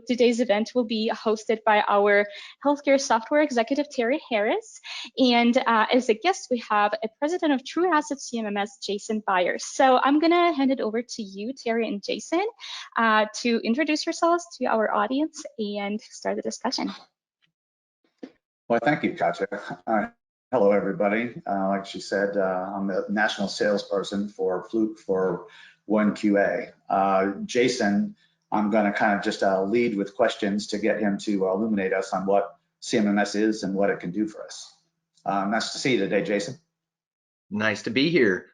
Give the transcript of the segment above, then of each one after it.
Today's event will be hosted by our healthcare software executive, Terry Harris. And as a guest, we have a president of TruAsset CMMS, Jason Byers. So I'm going to hand it over to you, Terry and Jason, to introduce yourselves to our audience and start the discussion. Well, thank you, Katja. Hello, everybody. Like she said, I'm the national salesperson for Fluke for OneQA. Jason, I'm going to kind of just lead with questions to get him to illuminate us on what CMMS is and what it can do for us. Nice to see you today, Jason. Nice to be here.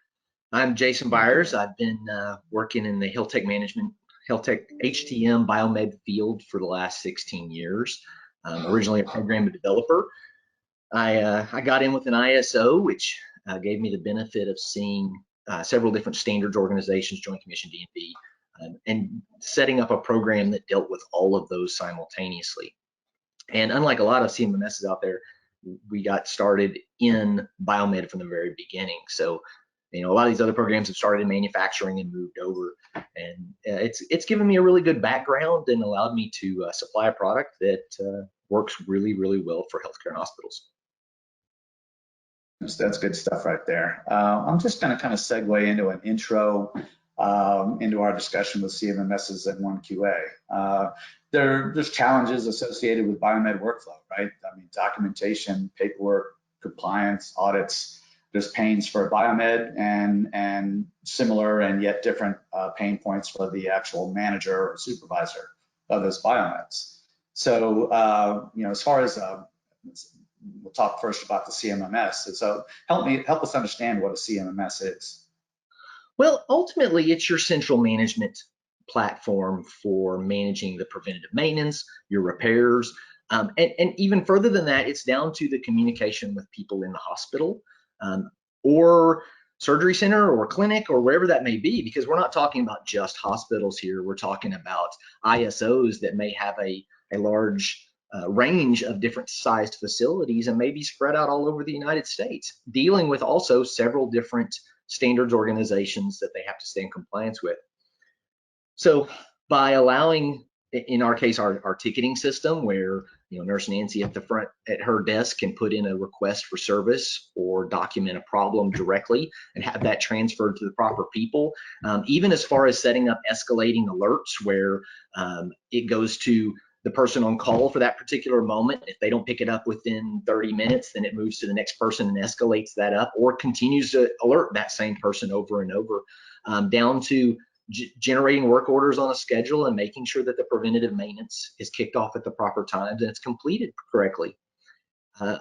I'm Jason Byers. I've been working in the health tech management, health tech HTM biomed field for the last 16 years. Originally a program developer. I got in with an ISO, which gave me the benefit of seeing several different standards organizations, Joint Commission, D&B, and setting up a program that dealt with all of those simultaneously. And unlike a lot of CMMSs out there, we got started in biomed from the very beginning. So, you know, a lot of these other programs have started in manufacturing and moved over, and it's given me a really good background and allowed me to supply a product that works really, really well for healthcare and hospitals. That's good stuff right there. I'm just going to kind of segue into an intro into our discussion with CMMSs and OneQA. There's challenges associated with biomed workflow, right? I mean, documentation, paperwork, compliance, audits. There's pains for biomed and similar and yet different pain points for the actual manager or supervisor of those biomeds. So, you know, as far as we'll talk first about the CMMS. So help us understand what a CMMS is. Well, ultimately, it's your central management platform for managing the preventative maintenance, your repairs, and even further than that, it's down to the communication with people in the hospital or surgery center or clinic or wherever that may be, because we're not talking about just hospitals here. We're talking about ISOs that may have a large range of different sized facilities and maybe spread out all over the United States, dealing with also several different standards organizations that they have to stay in compliance with. So by allowing, in our case, our ticketing system, where, you know, Nurse Nancy at the front at her desk can put in a request for service or document a problem directly and have that transferred to the proper people, even as far as setting up escalating alerts where it goes to the person on call for that particular moment. If they don't pick it up within 30 minutes, then it moves to the next person and escalates that up, or continues to alert that same person over and over, down to generating work orders on a schedule and making sure that the preventative maintenance is kicked off at the proper times and it's completed correctly.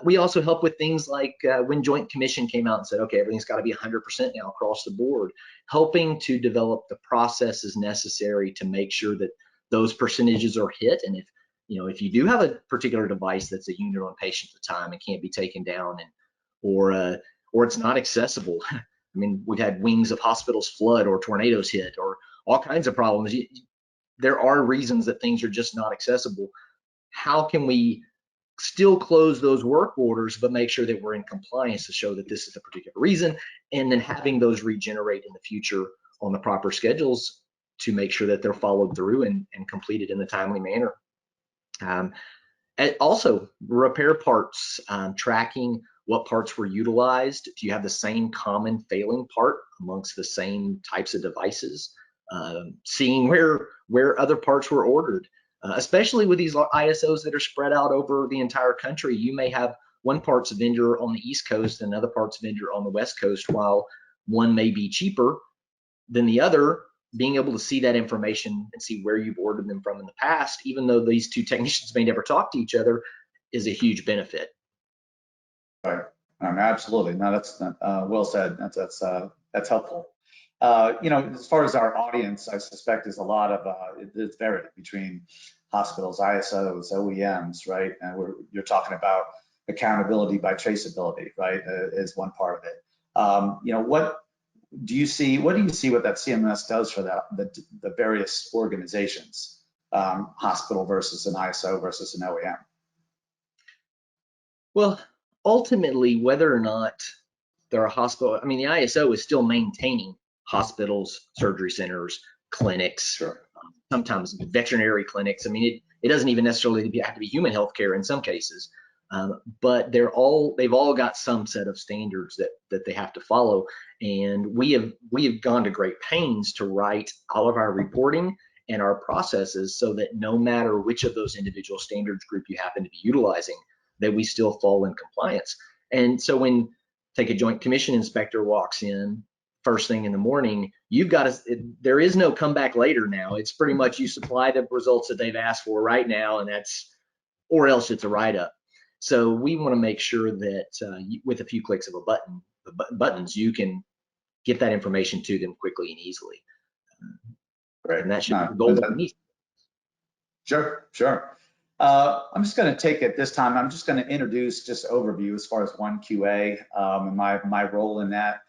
We also help with things like when Joint Commission came out and said, okay, everything's got to be 100% now across the board, helping to develop the processes necessary to make sure that those percentages are hit. And if, you know, if you do have a particular device that's a unit on patient at a time and can't be taken down, and or it's not accessible. I mean, we've had wings of hospitals flood or tornadoes hit or all kinds of problems. There are reasons that things are just not accessible. How can we still close those work orders but make sure that we're in compliance to show that this is the particular reason, and then having those regenerate in the future on the proper schedules to make sure that they're followed through and completed in a timely manner. Also, repair parts, tracking what parts were utilized. Do you have the same common failing part amongst the same types of devices? Seeing where other parts were ordered, especially with these ISOs that are spread out over the entire country. You may have one parts vendor on the East Coast and another parts vendor on the West Coast. While one may be cheaper than the other, being able to see that information and see where you've ordered them from in the past, even though these two technicians may never talk to each other, is a huge benefit. Right. Absolutely. No, that's well said. That's helpful. You know, as far as our audience, I suspect is a lot of it's varied between hospitals, ISOs, OEMs, right? And you're talking about accountability by traceability, right? Is one part of it. You know, what do you see what that CMMS does for the various organizations, hospital versus an ISO versus an OEM? Well, ultimately, whether or not they're a hospital, I mean, the ISO is still maintaining hospitals, surgery centers, clinics, sure. Sometimes veterinary clinics. I mean, It doesn't even necessarily have to be human healthcare in some cases, but they've all got some set of standards that they have to follow. And we have gone to great pains to write all of our reporting and our processes so that no matter which of those individual standards group you happen to be utilizing, that we still fall in compliance. And so when, take a Joint Commission inspector walks in first thing in the morning, you've got to, there is no come back later now. It's pretty much you supply the results that they've asked for right now, and or else it's a write-up. So we want to make sure that with a few clicks of buttons, you can get that information to them quickly and easily. Right. And that should be the goal of me. Sure. I'm just going to take it this time. I'm just going to introduce just overview as far as OneQA and my role in that.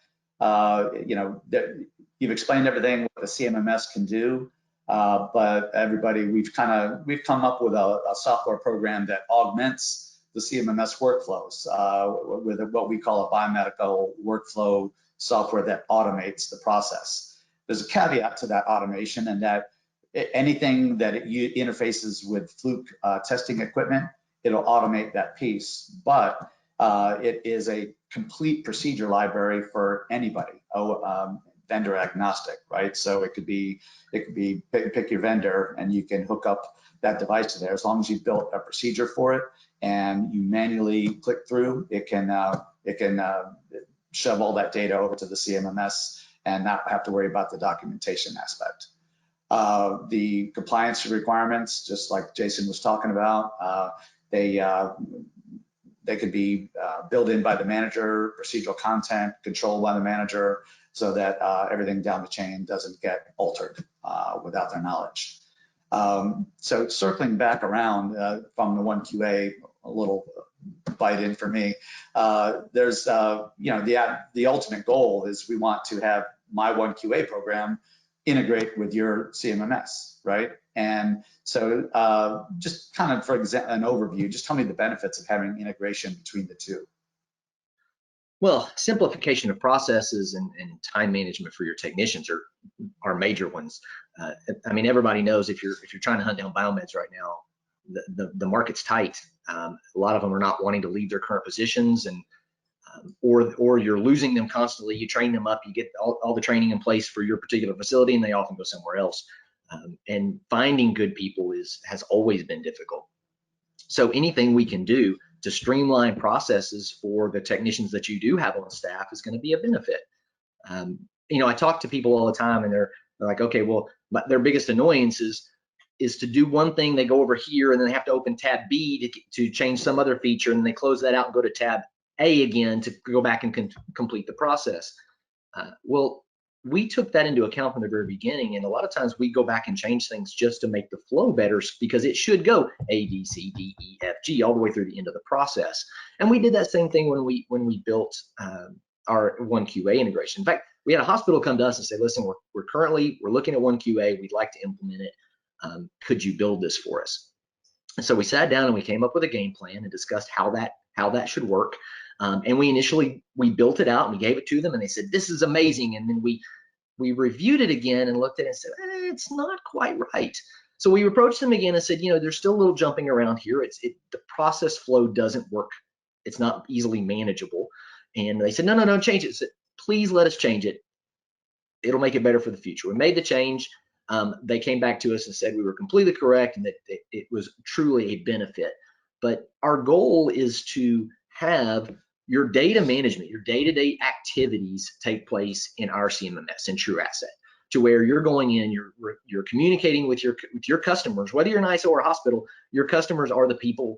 You've explained everything what the CMMS can do, but everybody, we've come up with a software program that augments the CMMS workflows with what we call a biomedical workflow software that automates the process. There's a caveat to that automation, and that anything that it interfaces with Fluke testing equipment, it'll automate that piece. But it is a complete procedure library for anybody, vendor agnostic, right? So it could be pick your vendor and you can hook up that device to there. As long as you've built a procedure for it and you manually click through, it can shove all that data over to the CMMS and not have to worry about the documentation aspect. The compliance requirements, just like Jason was talking about, they could be built in by the manager, procedural content controlled by the manager, so that everything down the chain doesn't get altered without their knowledge. So circling back around from the OneQA, a little bite in for me, there's the ultimate goal is we want to have my OneQA program integrate with your CMMS, right? And so just kind of, for example, an overview, just tell me the benefits of having integration between the two. Well, simplification of processes and time management for your technicians are major ones. I mean, everybody knows if you're trying to hunt down biomeds right now, the market's tight. A lot of them are not wanting to leave their current positions, and or you're losing them constantly. You train them up, you get all the training in place for your particular facility, and they often go somewhere else. And finding good people has always been difficult. So anything we can do to streamline processes for the technicians that you do have on staff is going to be a benefit. I talk to people all the time, and they're like, okay, well, their biggest annoyance is to do one thing, they go over here, and then they have to open tab B to change some other feature, and they close that out and go to tab A again to go back and complete the process. Well, we took that into account from the very beginning, and a lot of times we go back and change things just to make the flow better, because it should go A, B, C, D, E, F, G all the way through the end of the process. And we did that same thing when we built our OneQA integration. In fact, we had a hospital come to us and say, listen, we're currently looking at OneQA, we'd like to implement it. Could you build this for us? And so we sat down and we came up with a game plan and discussed how that should work. And we built it out and we gave it to them, and they said, this is amazing. And then we reviewed it again and looked at it and said, it's not quite right. So we approached them again and said, there's still a little jumping around here. The process flow doesn't work. It's not easily manageable. And they said, no, change it. I said, please let us change it. It'll make it better for the future. We made the change. They came back to us and said we were completely correct and that it was truly a benefit. But our goal is to have your data management, your day-to-day activities take place in our CMMS, in TruAsset, to where you're going in, you're communicating with your customers. Whether you're an ISO or a hospital, your customers are the people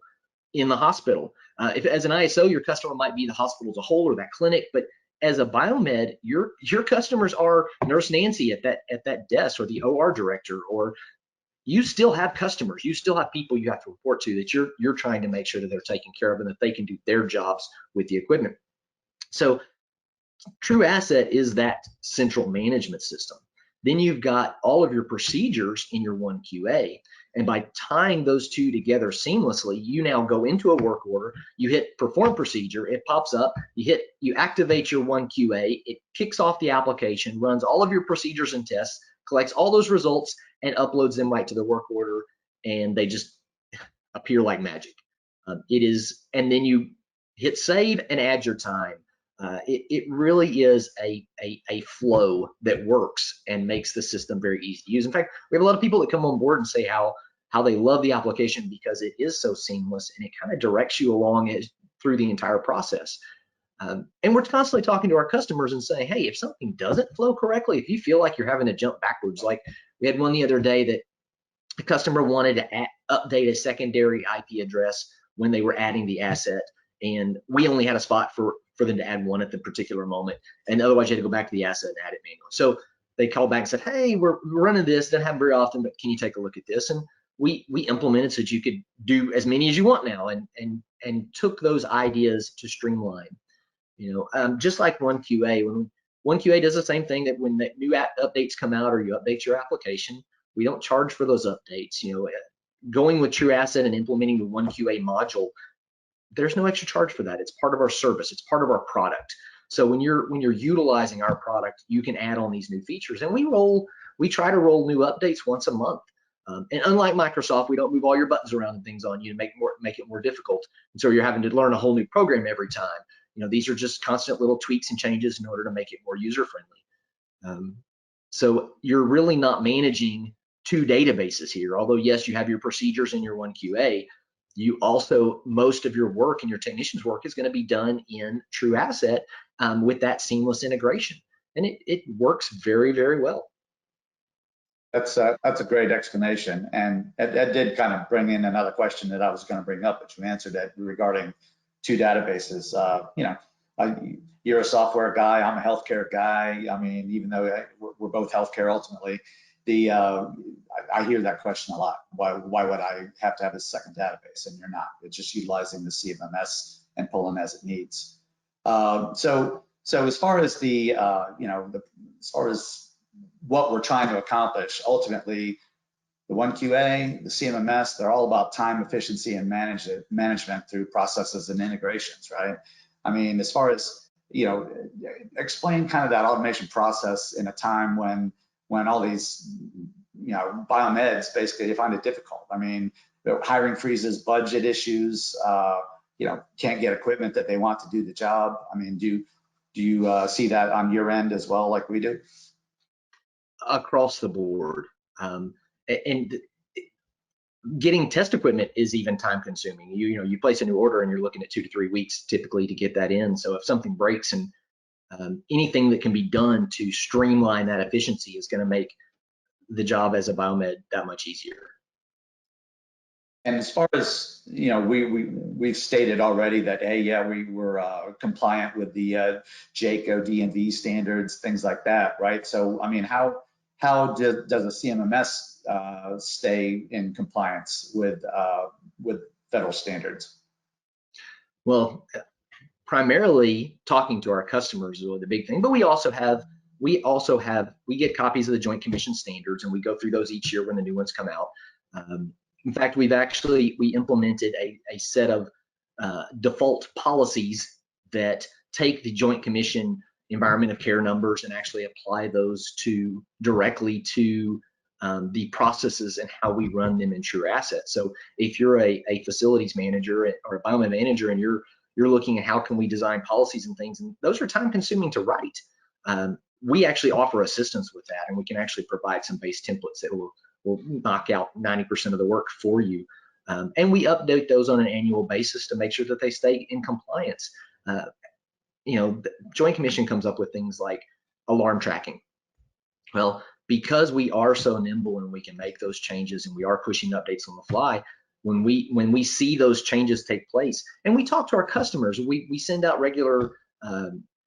in the hospital. If as an ISO, your customer might be the hospital as a whole or that clinic, but as a biomed, your customers are Nurse Nancy at that desk, or the OR director, or you still have customers. You still have people you have to report to that you're trying to make sure that they're taken care of and that they can do their jobs with the equipment. So TruAsset is that central management system. Then you've got all of your procedures in your OneQA, and by tying those two together seamlessly, you now go into a work order, you hit perform procedure, it pops up, you activate your OneQA, it kicks off the application, runs all of your procedures and tests, collects all those results and uploads them right to the work order, and they just appear like magic. It is, and then you hit save and add your time. It really is a flow that works and makes the system very easy to use. In fact, we have a lot of people that come on board and say how they love the application because it is so seamless and it kind of directs you along through the entire process. And we're constantly talking to our customers and saying, hey, if something doesn't flow correctly, if you feel like you're having to jump backwards, like we had one the other day that the customer wanted to update a secondary IP address when they were adding the asset, and we only had a spot for them to add one at the particular moment, and otherwise you had to go back to the asset and add it manually. So they called back and said, hey, we're running this, doesn't happen very often, but can you take a look at this? And we implemented so that you could do as many as you want now, and took those ideas to streamline. Just like OneQA, when OneQA does the same thing, that when the new updates come out or you update your application, we don't charge for those updates. Going with TruAsset and implementing the OneQA module, there's no extra charge for that. It's part of our service. It's part of our product. So when you're utilizing our product, you can add on these new features. And we try to roll new updates once a month. And unlike Microsoft, we don't move all your buttons around and things on you to make it more difficult. And so you're having to learn a whole new program every time. These are just constant little tweaks and changes in order to make it more user-friendly. So you're really not managing two databases here. Although, yes, you have your procedures in your OneQA, you also, most of your work and your technician's work is going to be done in TruAsset with that seamless integration. And it works very, very well. That's a great explanation. And that did kind of bring in another question that I was going to bring up, but you answered it regarding two databases. You're a software guy, I'm a healthcare guy. I mean, even though we're both healthcare ultimately, I hear that question a lot. Why would I have to have a second database? And you're not. It's just utilizing the CMMS and pulling as it needs. So as far as as far as what we're trying to accomplish, ultimately, the OneQA, the CMMS, they're all about time efficiency and management through processes and integrations, right? I mean, as far as, explain kind of that automation process in a time when all these, biomeds, basically, they find it difficult. I mean, hiring freezes, budget issues, can't get equipment that they want to do the job. I mean, do you see that on your end as well, like we do? Across the board. And getting test equipment is even time consuming. You place a new order and you're looking at 2 to 3 weeks typically to get that in. So if something breaks, and anything that can be done to streamline that efficiency is going to make the job as a biomed that much easier. And as far as, we've stated already that, hey, yeah, we were compliant with the JACO DNV standards, things like that, right? So, I mean, how does a CMMS stay in compliance with federal standards? Well, primarily talking to our customers is really the big thing, but we get copies of the Joint Commission standards, and we go through those each year when the new ones come out. In fact, we implemented a set of default policies that take the Joint Commission Environment of Care numbers and actually apply those directly to the processes and how we run them in TruAsset. So if you're a facilities manager or a biomed manager and you're looking at how can we design policies and things, and those are time consuming to write, we actually offer assistance with that, and we can actually provide some base templates that will knock out 90% of the work for you. And we update those on an annual basis to make sure that they stay in compliance. The Joint Commission comes up with things like alarm tracking. Well, because we are so nimble and we can make those changes and we are pushing updates on the fly, when we see those changes take place, and we talk to our customers, we send out regular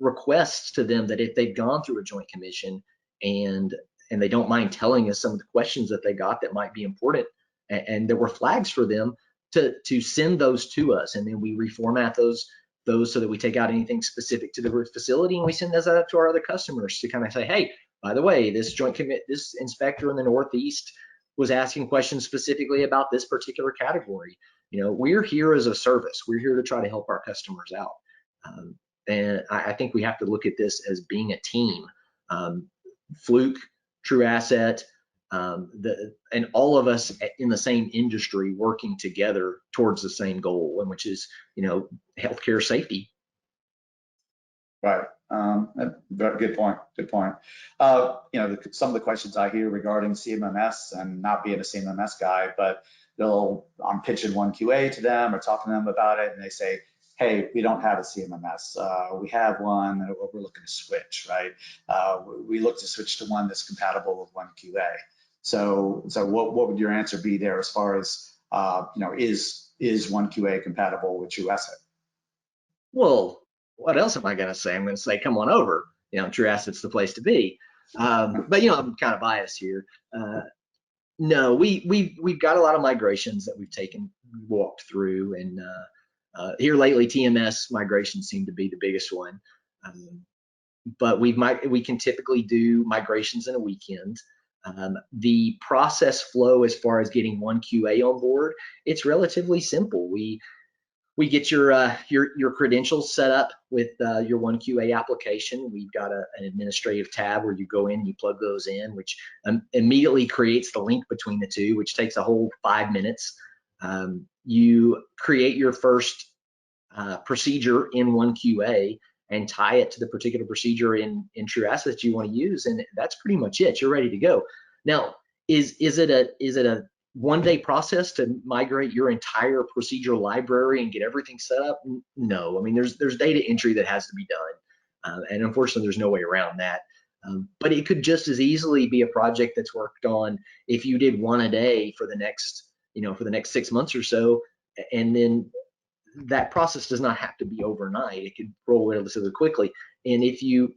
requests to them that if they've gone through a Joint Commission and they don't mind telling us some of the questions that they got that might be important and there were flags for them, to send those to us, and then we reformat those so that we take out anything specific to the facility, and we send those out to our other customers to kind of say, hey, by the way, this this inspector in the Northeast was asking questions specifically about this particular category. We're here as a service. We're here to try to help our customers out. And I think we have to look at this as being a team. Fluke, TruAsset, and all of us in the same industry working together towards the same goal, and which is, healthcare safety. Right. Good point. Good point. Some of the questions I hear regarding CMMS, and not being a CMMS guy, but I'm pitching OneQA to them or talking to them about it, and they say, hey, we don't have a CMMS. We have one, and we're looking to switch, right? We look to switch to one that's compatible with OneQA. So what would your answer be there as far as, is OneQA compatible with TruAsset? Well, what else am I going to say? I'm going to say, come on over. TruAsset's the place to be. But I'm kind of biased here. No, we've got a lot of migrations that we've walked through, and here lately, TMS migrations seem to be the biggest one. But we can typically do migrations in a weekend. The process flow as far as getting OneQA on board, it's relatively simple. We get your credentials set up with your OneQA application. We've got an administrative tab where you go in, you plug those in, which immediately creates the link between the two, which takes a whole 5 minutes. You create your first procedure in OneQA and tie it to the particular procedure in TruAsset that you want to use, and that's pretty much it. You're ready to go. Now, is it a one-day process to migrate your entire procedure library and get everything set up? No. I mean, there's data entry that has to be done, and unfortunately, there's no way around that. But it could just as easily be a project that's worked on if you did one a day for the next 6 months or so, and then that process does not have to be overnight. It could roll relatively quickly. And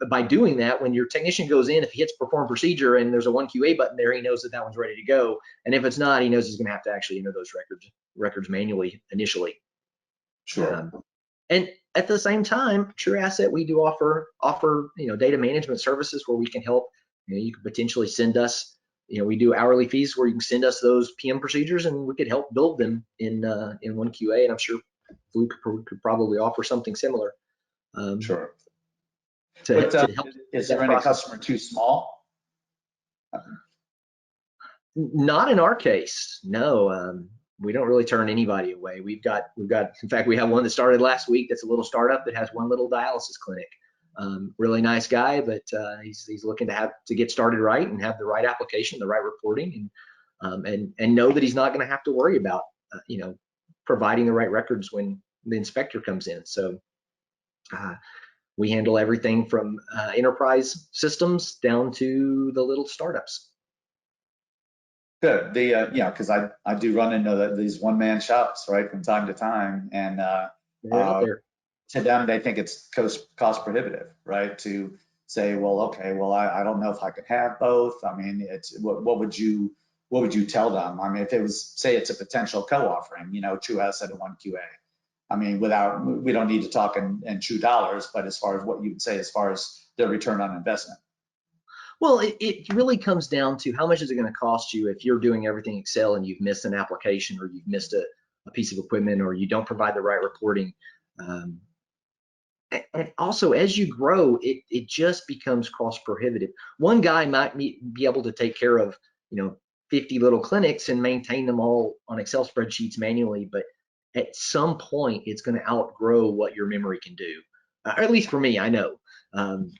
by doing that, when your technician goes in, if he hits perform procedure and there's a OneQA button there, he knows that one's ready to go. And if it's not, he knows he's going to have to actually enter those records manually initially. Sure. And at the same time, TruAsset, we do offer data management services where we can help. You could potentially send us. We do hourly fees where you can send us those PM procedures, and we could help build them in OneQA. And I'm sure Fluke could probably offer something similar. Sure. To help. Is there any customer too small? Not in our case. No. We don't really turn anybody away. We've got. In fact, we have one that started last week. That's a little startup that has one little dialysis clinic. Really nice guy, but he's looking to get started right and have the right application, the right reporting, and know that he's not going to have to worry about providing the right records when the inspector comes in. So we handle everything from enterprise systems down to the little startups. Good. Because I do run into these one-man shops, right, from time to time, and to them, they think it's cost prohibitive, right? To say, well, okay, well, I don't know if I could have both. I mean, what would you tell them? I mean, if it was, say, it's a potential co-offering, TruAsset and OneQA. I mean, we don't need to talk in true dollars, but as far as what you would say, as far as their return on investment. Well, it really comes down to how much is it going to cost you if you're doing everything Excel and you've missed an application, or you've missed a piece of equipment, or you don't provide the right reporting. And also, as you grow, it just becomes cost prohibitive. One guy might be able to take care of 50 little clinics and maintain them all on Excel spreadsheets manually, but at some point it's going to outgrow what your memory can do. Or at least for me, I know. I'm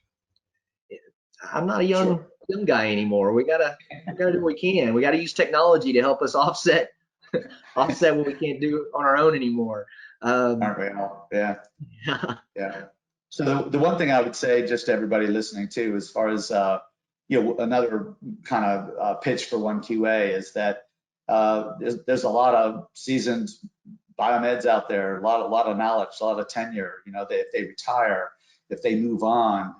not a young guy anymore. We gotta do what we can. We gotta use technology to help us offset what we can't do on our own anymore. Aren't we all? Yeah. Yeah. So the one thing I would say, just to everybody listening too, as far as another kind of pitch for OneQA, is that there's a lot of seasoned biomeds out there, a lot of knowledge, a lot of tenure. If they retire, if they move on,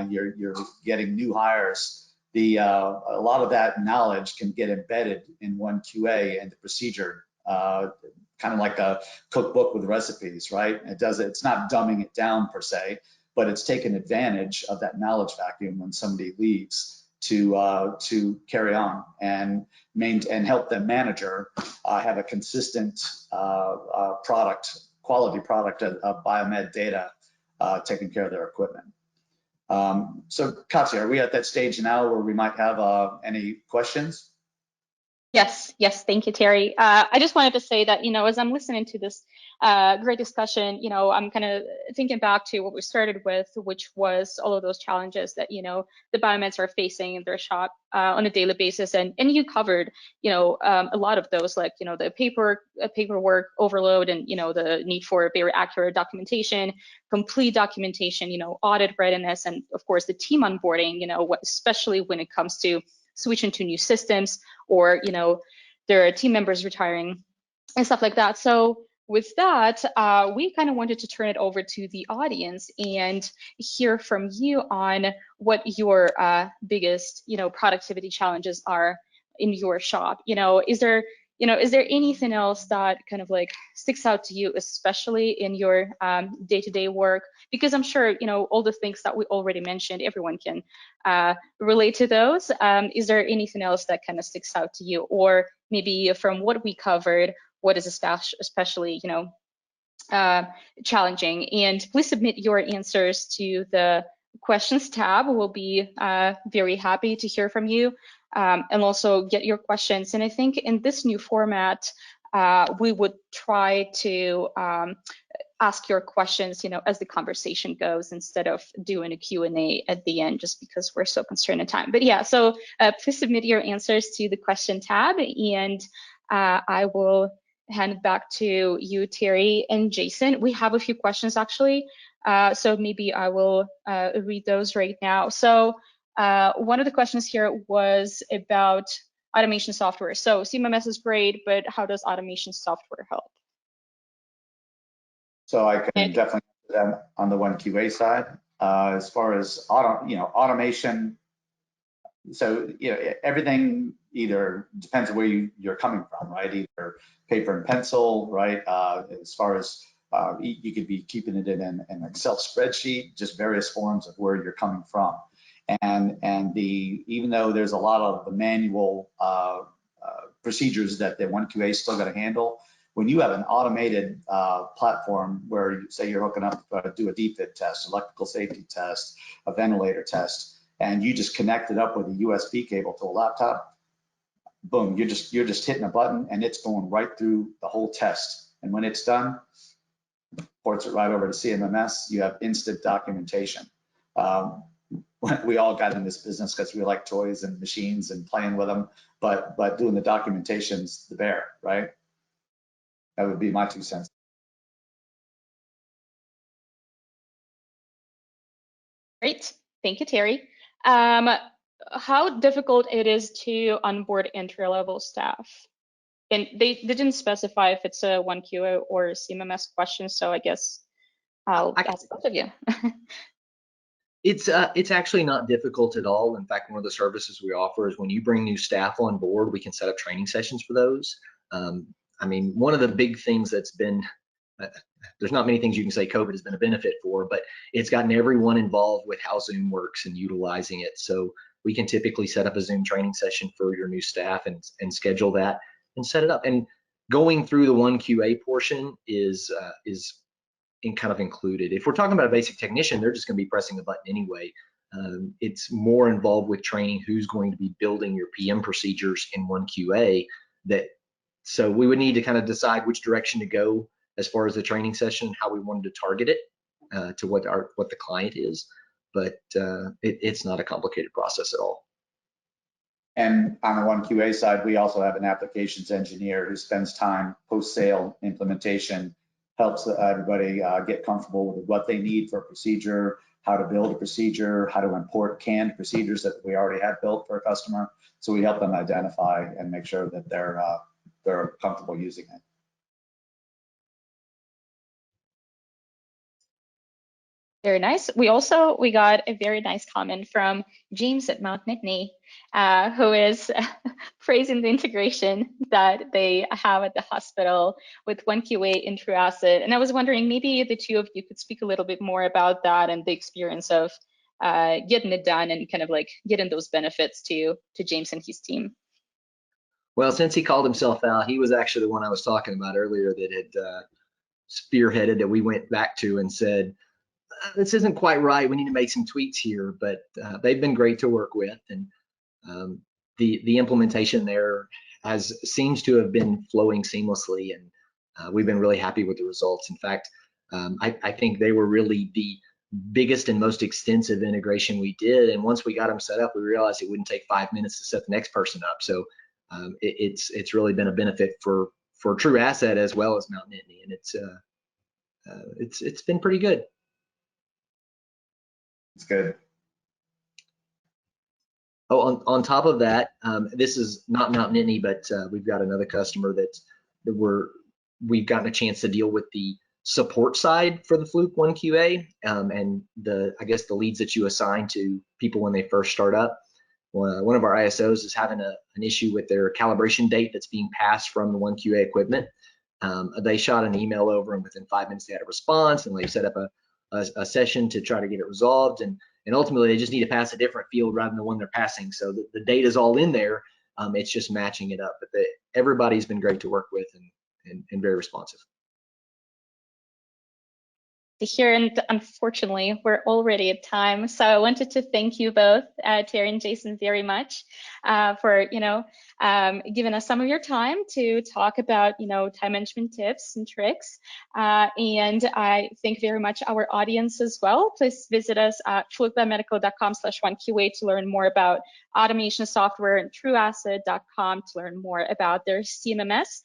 you're getting new hires. A lot of that knowledge can get embedded in OneQA and the procedure, kind of like a cookbook with recipes, right? It's not dumbing it down per se, but it's taking advantage of that knowledge vacuum when somebody leaves to carry on and help the manager have a consistent quality product of biomed data, taking care of their equipment. So Katya, are we at that stage now where we might have any questions? Yes, yes, thank you, Terry. I just wanted to say that, as I'm listening to this great discussion, I'm kind of thinking back to what we started with, which was all of those challenges that, the biomeds are facing in their shop on a daily basis. And you covered, a lot of those, like, the paperwork overload and, the need for very accurate documentation, complete documentation, audit readiness, and of course, the team onboarding, especially when it comes to switching to new systems, or there are team members retiring and stuff like that. So with that, we kind of wanted to turn it over to the audience and hear from you on what your biggest productivity challenges are in your shop. Is there anything else that kind of like sticks out to you, especially in your day-to-day work? Because I'm sure all the things that we already mentioned, everyone can relate to those. Is there anything else that kind of sticks out to you, or maybe from what we covered, what is especially challenging? And please submit your answers to the questions tab. We'll be very happy to hear from you and also get your questions. And I think in this new format, we would try to ask your questions, as the conversation goes, instead of doing a Q&A at the end, just because we're so constrained in time. But yeah, so please submit your answers to the question tab, and I will hand it back to you, Terry and Jason. We have a few questions actually, so maybe I will read those right now. So one of the questions here was about automation software. So CMMS is great, but how does automation software help? So I can definitely do that on the OneQA side. As far as automation, so everything either depends on where you're coming from, right? Either paper and pencil, right? As far as you could be keeping it in an Excel spreadsheet, just various forms of where you're coming from. And even though there's a lot of the manual procedures that the OneQA is still going to handle, when you have an automated platform where you say you're hooking up to do a DFIT test, electrical safety test, a ventilator test, and you just connect it up with a USB cable to a laptop, boom, you're just hitting a button and it's going right through the whole test. And when it's done, ports it right over to CMMS. You have instant documentation. We all got in this business because we like toys and machines and playing with them, but doing the documentation's the bear, right? That would be my 2 cents. Great, thank you, Terry. How difficult it is to onboard entry-level staff? And they didn't specify if it's a OneQA or a CMMS question, so I guess I'll ask both of you. It's actually not difficult at all. In fact, one of the services we offer is when you bring new staff on board, we can set up training sessions for those. I mean, one of the big things that's been, there's not many things you can say COVID has been a benefit for, but it's gotten everyone involved with how Zoom works and utilizing it. So we can typically set up a Zoom training session for your new staff and schedule that and set it up. And going through the OneQA portion is kind of included. If we're talking about a basic technician, they're just going to be pressing a button anyway. It's more involved with training who's going to be building your PM procedures in OneQA. So we would need to kind of decide which direction to go as far as the training session, how we wanted to target it to what the client is. But it's not a complicated process at all. And on the OneQA side, we also have an applications engineer who spends time post-sale implementation, helps everybody get comfortable with what they need for a procedure, how to build a procedure, how to import canned procedures that we already have built for a customer. So we help them identify and make sure that they're comfortable using it. Very nice. We got a very nice comment from James at Mount Nittany, who is praising the integration that they have at the hospital with OneQA and TruAsset. And I was wondering, maybe the two of you could speak a little bit more about that and the experience of getting it done and kind of like getting those benefits to James and his team. Well, since he called himself out, he was actually the one I was talking about earlier that had spearheaded that we went back to and said, this isn't quite right. We need to make some tweaks here, but they've been great to work with, and the implementation there seems to have been flowing seamlessly, and we've been really happy with the results. In fact, I think they were really the biggest and most extensive integration we did. And once we got them set up, we realized it wouldn't take 5 minutes to set the next person up. So it's really been a benefit for TruAsset as well as Mount Nittany, and it's been pretty good. It's good. Oh, on top of that, this is not Mount Nittany, but we've got another customer that we've gotten a chance to deal with the support side for the Fluke OneQA, and I guess the leads that you assign to people when they first start up. One of our ISOs is having an issue with their calibration date that's being passed from the OneQA equipment. They shot an email over, and within 5 minutes they had a response, and they set up a session to try to get it resolved. And ultimately they just need to pass a different field rather than the one they're passing. So the data is all in there. It's just matching it up. But everybody's been great to work with and very responsive. To hear, and unfortunately we're already at time, so I wanted to thank you both, Terry and Jason, very much for giving us some of your time to talk about time management tips and tricks, and I thank very much our audience as well. Please visit us at flukebiomedical.com/OneQA to learn more about automation software, and TruAsset.com to learn more about their CMMS.